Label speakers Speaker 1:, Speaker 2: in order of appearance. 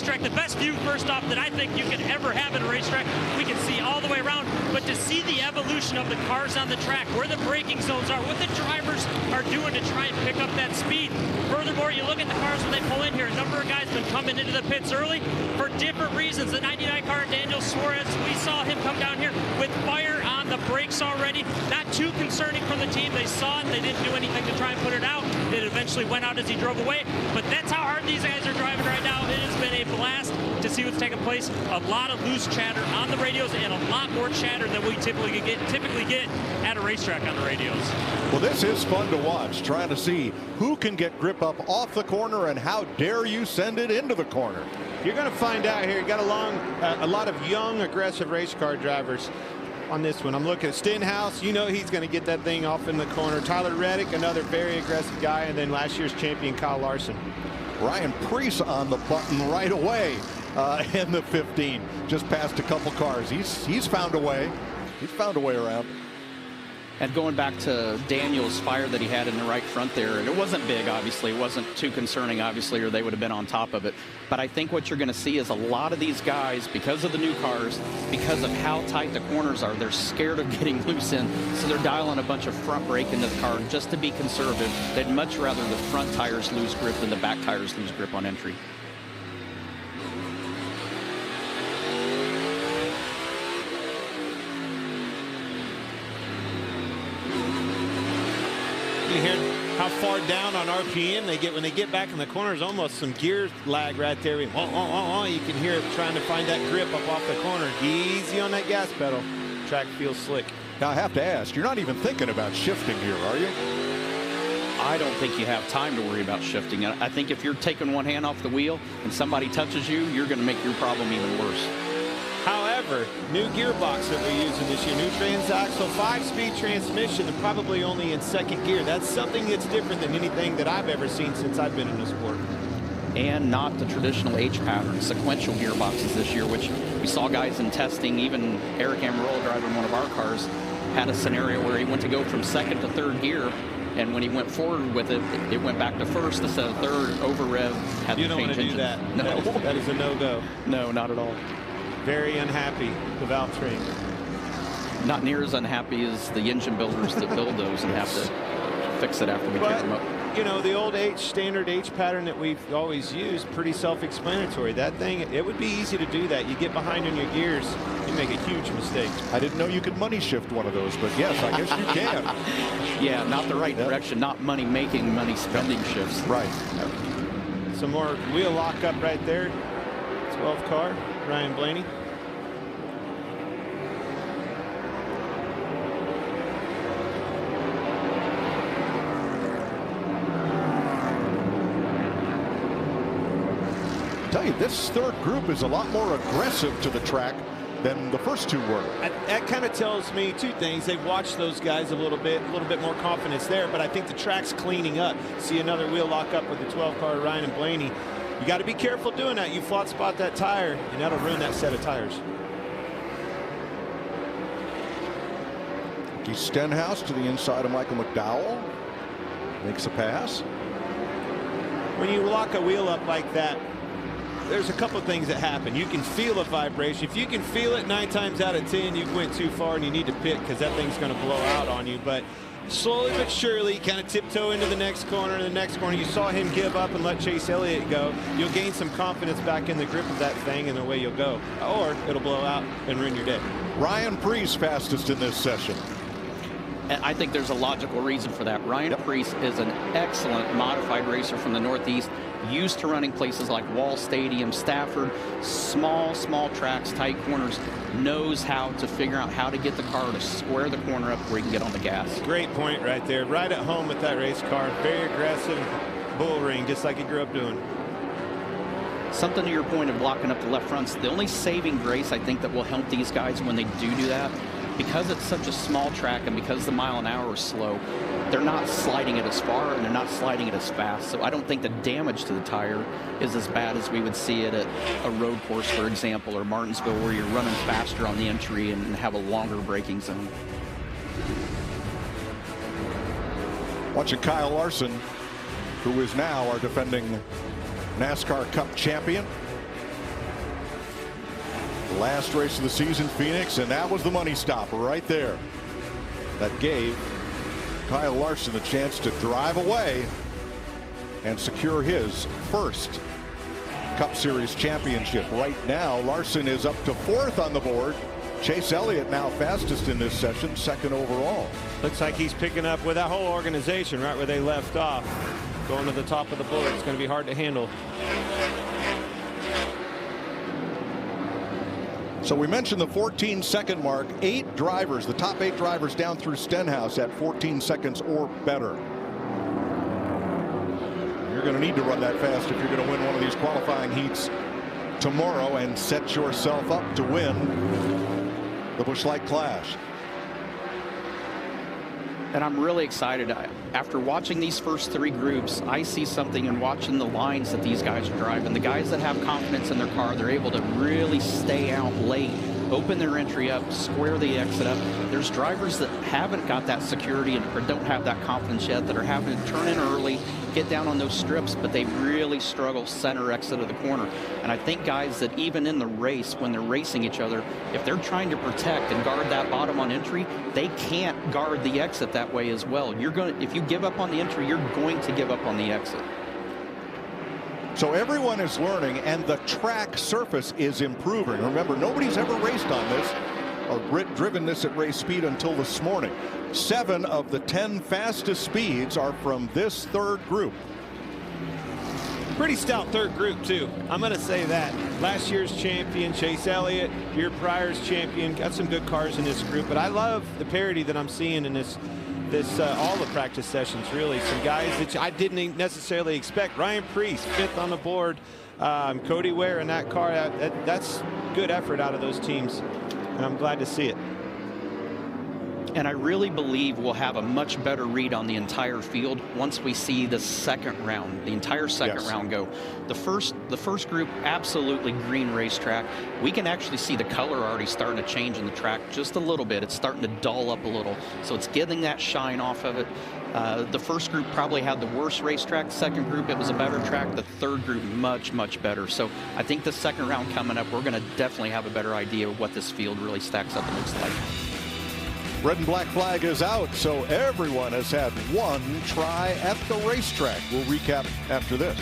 Speaker 1: racetrack. The best view, first off, that I think you can ever have at a racetrack. We can see all the way around, but to see the evolution of the cars on the track, where the braking zones are, what the drivers are doing to try and pick up that speed. Furthermore, you look at the cars when they pull in here. A number of guys been coming into the pits early for different reasons. The 99 car, Daniel Suarez, we saw him come down here with fire on the brakes already. Not too concerning for the team. They saw it. They didn't do anything to try and put it out. It eventually went out as he drove away. But that's how hard these guys are driving right now. It has been a blast to see what's taking place. A lot of loose chatter on the radios and a lot more chatter than we typically get at a racetrack on the radios.
Speaker 2: Well, this is fun to watch, trying to see who can get grip up off the corner and how dare you send it into the corner.
Speaker 3: You're going to find out here. You got a lot of young, aggressive race car drivers on this one. I'm looking at Stenhouse. You know he's going to get that thing off in the corner. Tyler Reddick, another very aggressive guy, and then last year's champion Kyle Larson.
Speaker 2: Ryan Preece on the button right away in the 15. Just past a couple cars. He's found a way. He's found a way around.
Speaker 4: And going back to Daniel's fire that he had in the right front there, and it wasn't big, obviously. It wasn't too concerning, obviously, or they would have been on top of it. But I think what you're going to see is a lot of these guys, because of the new cars, because of how tight the corners are, they're scared of getting loose in, so they're dialing a bunch of front brake into the car just to be conservative. They'd much rather the front tires lose grip than the back tires lose grip on entry.
Speaker 3: You hear how far down on RPM they get when they get back in the corners. Almost some gear lag right there. You can hear it trying to find that grip up off the corner. Easy on that gas pedal. Track feels slick.
Speaker 2: Now I have to ask, you're not even thinking about shifting here, are you?
Speaker 4: I don't think you have time to worry about shifting. I think if you're taking one hand off the wheel and somebody touches you, you're going to make your problem even worse.
Speaker 3: However, new gearbox that we're using this year, new transaxle 5-speed transmission, and probably only in second gear. That's something that's different than anything that I've ever seen since I've been in the sport.
Speaker 4: And not the traditional H pattern, sequential gearboxes this year, which we saw guys in testing. Even Eric Amarola, driving one of our cars, had a scenario where he went to go from second to third gear, and when he went forward with it, it went back to first instead of third. Over rev, had to change engines. You don't want to do that.
Speaker 3: No, that is a no-go.
Speaker 4: No, not at all.
Speaker 3: Very unhappy with Valtteri.
Speaker 4: Not near as unhappy as the engine builders that build those and have to fix it after we kick them up.
Speaker 3: You know, the old standard H pattern that we've always used, pretty self-explanatory. That thing, it would be easy to do that. You get behind on your gears, you make a huge mistake.
Speaker 2: I didn't know you could money shift one of those, but yes, I guess you can.
Speaker 4: Yeah, not the right direction, not money making, money spending shifts.
Speaker 2: Right.
Speaker 3: Some more wheel lock up right there. 12 car, Ryan Blaney.
Speaker 2: I tell you, this third group is a lot more aggressive to the track than the first two were.
Speaker 3: That kind of tells me two things. They've watched those guys a little bit more confidence there, but I think the track's cleaning up. See another wheel lock up with the 12 car, Ryan and Blaney. You got to be careful doing that. You flat spot that tire, and that'll ruin that set of tires.
Speaker 2: Keith Stenhouse to the inside of Michael McDowell. Makes a pass.
Speaker 3: When you lock a wheel up like that, there's a couple of things that happen. You can feel a vibration. If you can feel it 9 times out of 10, you went too far and you need to pit because that thing's going to blow out on you. But slowly but surely, kind of tiptoe into the next corner. You saw him give up and let Chase Elliott go. You'll gain some confidence back in the grip of that thing and the way you'll go. Or it'll blow out and ruin your day.
Speaker 2: Ryan Preece fastest in this session.
Speaker 4: I think there's a logical reason for that. Ryan Preece is an excellent modified racer from the Northeast, used to running places like Wall Stadium, Stafford, small tracks, tight corners, knows how to figure out how to get the car to square the corner up where he can get on the gas.
Speaker 3: Great point right there. Right at home with that race car. Very aggressive, bull ring, just like he grew up doing.
Speaker 4: Something to your point of blocking up the left fronts, the only saving grace I think that will help these guys when they do that, because it's such a small track and because the mile an hour is slow, they're not sliding it as far and they're not sliding it as fast. So I don't think the damage to the tire is as bad as we would see it at a road course, for example, or Martinsville, where you're running faster on the entry and have a longer braking zone.
Speaker 2: Watching Kyle Larson, who is now our defending NASCAR Cup champion. Last race of the season, Phoenix, and that was the money stop right there. That gave Kyle Larson a chance to drive away and secure his first Cup Series championship. Right now, Larson is up to 4th on the board. Chase Elliott now fastest in this session, 2nd overall.
Speaker 3: Looks like he's picking up with that whole organization right where they left off. Going to the top of the board, it's going to be hard to handle.
Speaker 2: So we mentioned the 14-second mark. 8 drivers, the top 8 drivers down through Stenhouse at 14 seconds or better. You're going to need to run that fast if you're going to win one of these qualifying heats tomorrow and set yourself up to win the Busch Light Clash.
Speaker 4: And I'm really excited. After watching these first 3 groups, I see something in watching the lines that these guys are driving. The guys that have confidence in their car, they're able to really stay out late, open their entry up, square the exit up. There's drivers that haven't got that security or don't have that confidence yet, that are having to turn in early, get down on those strips, but they really struggle center exit of the corner. And I think guys that even in the race, when they're racing each other, if they're trying to protect and guard that bottom on entry, they can't guard the exit that way as well. If you give up on the entry, you're going to give up on the exit.
Speaker 2: So everyone is learning, and the track surface is improving. Remember, nobody's ever raced on this or driven this at race speed until this morning. 7 of the 10 fastest speeds are from this 3rd group.
Speaker 3: Pretty stout 3rd group, too. I'm going to say that. Last year's champion, Chase Elliott, year prior's champion, got some good cars in this group. But I love the parity that I'm seeing in this all the practice sessions, really. Some guys that I didn't necessarily expect. Ryan Preece, 5th on the board. Cody Ware in that car. That's good effort out of those teams, and I'm glad to see it.
Speaker 4: And I really believe we'll have a much better read on the entire field once we see the second round, the entire second round go. The first group, absolutely green racetrack. We can actually see the color already starting to change in the track just a little bit. It's starting to dull up a little. So it's getting that shine off of it. The first group probably had the worst racetrack. The second group, it was a better track. The 3rd group, much, much better. So I think the second round coming up, we're going to definitely have a better idea of what this field really stacks up and looks like.
Speaker 2: Red and black flag is out, so everyone has had one try at the racetrack. We'll recap after this.